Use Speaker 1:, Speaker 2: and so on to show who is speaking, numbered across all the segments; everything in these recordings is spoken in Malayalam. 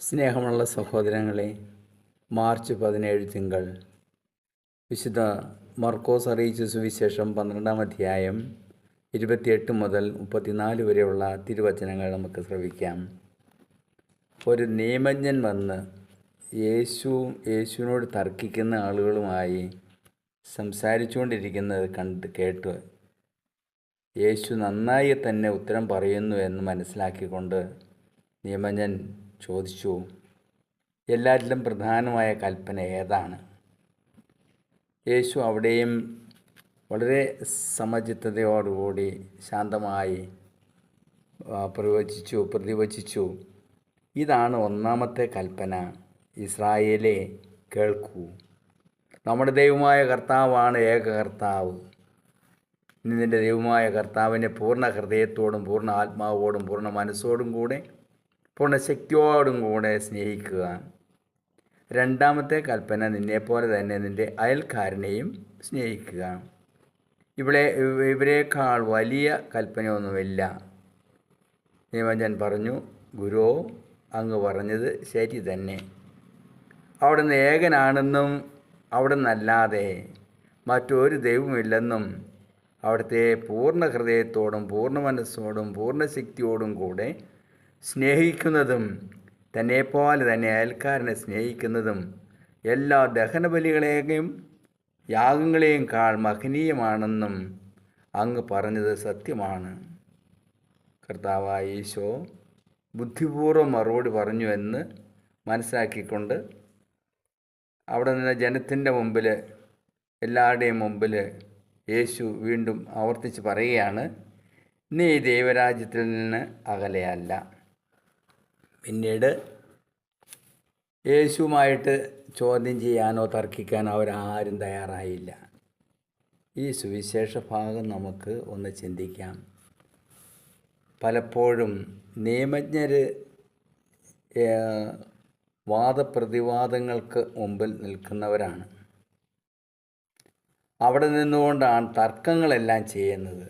Speaker 1: സ്നേഹമുള്ള സഹോദരങ്ങളെ, മാർച്ച് 17 തിങ്കൾ വിശുദ്ധ മർക്കോസ് അറിയിച്ച സുവിശേഷം 12-ാം അധ്യായം 28 മുതൽ 34 വരെയുള്ള തിരുവചനങ്ങൾ നമുക്ക് ശ്രവിക്കാം. ഒരു നിയമജ്ഞൻ വന്ന് യേശുവിനോട് തർക്കിക്കുന്ന ആളുകളുമായി സംസാരിച്ചുകൊണ്ടിരിക്കുന്നത് കേട്ട് യേശു നന്നായി തന്നെ ഉത്തരം പറയുന്നു എന്ന് മനസ്സിലാക്കിക്കൊണ്ട് നിയമജ്ഞൻ ചോദിച്ചു, എല്ലാറ്റിലും പ്രധാനമായ കൽപ്പന ഏതാണ്? യേശു അവിടെയും വളരെ സമചിത്തതയോടുകൂടി ശാന്തമായി പ്രതിവചിച്ചു, ഇതാണ് ഒന്നാമത്തെ കൽപ്പന. ഇസ്രായേലേ, കേൾക്കൂ, നമ്മുടെ ദൈവമായ കർത്താവാണ് ഏക കർത്താവ്. ഇനി നിൻ്റെ ദൈവമായ കർത്താവിനെ പൂർണ്ണ ഹൃദയത്തോടും പൂർണ്ണ ആത്മാവോടും പൂർണ്ണ മനസ്സോടും കൂടെ പൂർണ്ണ ശക്തിയോടും കൂടെ സ്നേഹിക്കുക. രണ്ടാമത്തെ കൽപ്പന, നിന്നെപ്പോലെ തന്നെ നിൻ്റെ അയൽക്കാരനെയും സ്നേഹിക്കുക. ഇവരേക്കാൾ വലിയ കൽപ്പനയൊന്നുമില്ല. നിയമജ്ഞൻ പറഞ്ഞു, ഗുരു, അങ്ങ് പറഞ്ഞത് ശരി തന്നെ. അവിടുന്ന് ഏകനാണെന്നും അവിടുന്നല്ലാതെ മറ്റൊരു ദൈവമില്ലെന്നും അവിടുത്തെ പൂർണ്ണ ഹൃദയത്തോടും പൂർണ്ണ മനസ്സോടും പൂർണ്ണ ശക്തിയോടും കൂടെ സ്നേഹിക്കുന്നതും തന്നെപ്പോലെ തന്നെ അയൽക്കാരനെ സ്നേഹിക്കുന്നതും എല്ലാ ദഹനബലികളെയും യാഗങ്ങളെയും മഹനീയമാണെന്നും അങ്ങ് പറഞ്ഞത് സത്യമാണ്. കർത്താവായ ഈശോ ബുദ്ധിപൂർവ്വം മറുപടി പറഞ്ഞു എന്ന് മനസ്സിലാക്കിക്കൊണ്ട് അവിടെ നിന്ന് ജനത്തിൻ്റെ മുമ്പിൽ, എല്ലാവരുടെയും മുമ്പിൽ യേശു വീണ്ടും ആവർത്തിച്ച് പറയുകയാണ്, നീ ദൈവരാജ്യത്തിൽ നിന്ന് അകലെയല്ല. പിന്നീട് യേശുവുമായിട്ട് ചോദ്യം ചെയ്യാനോ തർക്കിക്കാനോ അവരാരും തയ്യാറായില്ല. ഈ സുവിശേഷ ഭാഗം നമുക്ക് ഒന്ന് ചിന്തിക്കാം. പലപ്പോഴും നിയമജ്ഞർ വാദപ്രതിവാദങ്ങൾക്ക് മുമ്പിൽ നിൽക്കുന്നവരാണ്. അവിടെ നിന്നുകൊണ്ടാണ് തർക്കങ്ങളെല്ലാം ചെയ്യുന്നത്.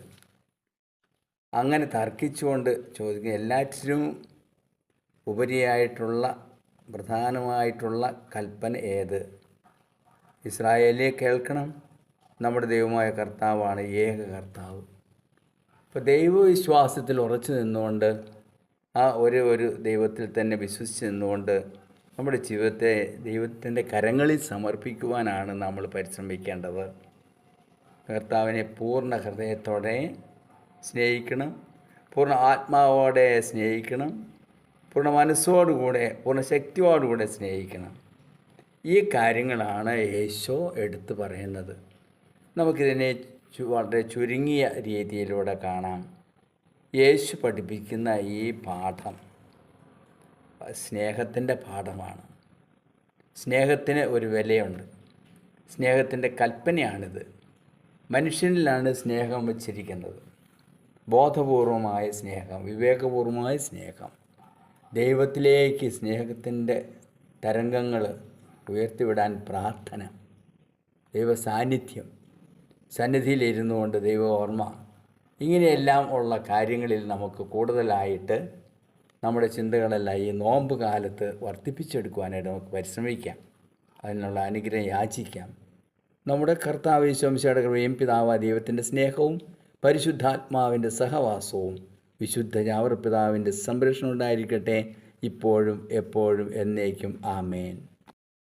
Speaker 1: അങ്ങനെ തർക്കിച്ചുകൊണ്ട് ചോദിക്കുക, എല്ലാറ്റിനും ഉപരിയായിട്ടുള്ള പ്രധാനമായിട്ടുള്ള കൽപ്പന ഏത്? ഇസ്രായേലിനെ കേൾക്കണം, നമ്മുടെ ദൈവമായ കർത്താവാണ് ഏക കർത്താവ്. അപ്പോൾ ദൈവവിശ്വാസത്തിൽ ഉറച്ചു നിന്നുകൊണ്ട് ഒരു ദൈവത്തിൽ തന്നെ വിശ്വസിച്ച് നിന്നുകൊണ്ട് നമ്മുടെ ജീവിതത്തെ ദൈവത്തിൻ്റെ കരങ്ങളിൽ സമർപ്പിക്കുവാനാണ് നമ്മൾ പരിശ്രമിക്കേണ്ടത്. കർത്താവിനെ പൂർണ്ണ ഹൃദയത്തോടെ സ്നേഹിക്കണം, പൂർണ്ണ ആത്മാവോടെ സ്നേഹിക്കണം, പൂർണ്ണ മനസ്സോടുകൂടെ പൂർണ്ണ ശക്തിയോടുകൂടെ സ്നേഹിക്കണം. ഈ കാര്യങ്ങളാണ് യേശു എടുത്തു പറയുന്നത്. നമുക്കിതിനെ വളരെ ചുരുങ്ങിയ രീതിയിലൂടെ കാണാം. യേശു പഠിപ്പിക്കുന്ന ഈ പാഠം സ്നേഹത്തിൻ്റെ പാഠമാണ്. സ്നേഹത്തിന് ഒരു വിലയുണ്ട്. സ്നേഹത്തിൻ്റെ കൽപ്പനയാണിത്. മനുഷ്യനിലാണ് സ്നേഹം വച്ചിരിക്കുന്നത്. ബോധപൂർവമായ സ്നേഹം, വിവേകപൂർവമായ സ്നേഹം, ദൈവത്തിലേക്ക് സ്നേഹത്തിൻ്റെ തരംഗങ്ങൾ ഉയർത്തിവിടാൻ പ്രാർത്ഥന, ദൈവ സാന്നിധ്യം, സന്നിധിയിലിരുന്നു കൊണ്ട് ദൈവ ഓർമ്മ, ഇങ്ങനെയെല്ലാം ഉള്ള കാര്യങ്ങളിൽ നമുക്ക് കൂടുതലായിട്ട് നമ്മുടെ ചിന്തകളെല്ലാം ഈ നോമ്പ് കാലത്ത് വർദ്ധിപ്പിച്ചെടുക്കുവാനായിട്ട് നമുക്ക് പരിശ്രമിക്കാം. അതിനുള്ള അനുഗ്രഹം യാചിക്കാം. നമ്മുടെ കർത്താവ് ഈശോമിശിഹായുടെ കൃപയും പിതാവായ ദൈവത്തിൻ്റെ സ്നേഹവും പരിശുദ്ധാത്മാവിൻ്റെ സഹവാസവും വിശുദ്ധ യാവർ പിതാവിൻ്റെ സംരക്ഷണം ഉണ്ടായിരിക്കട്ടെ, ഇപ്പോഴും എപ്പോഴും എന്നേക്കും. ആമേൻ.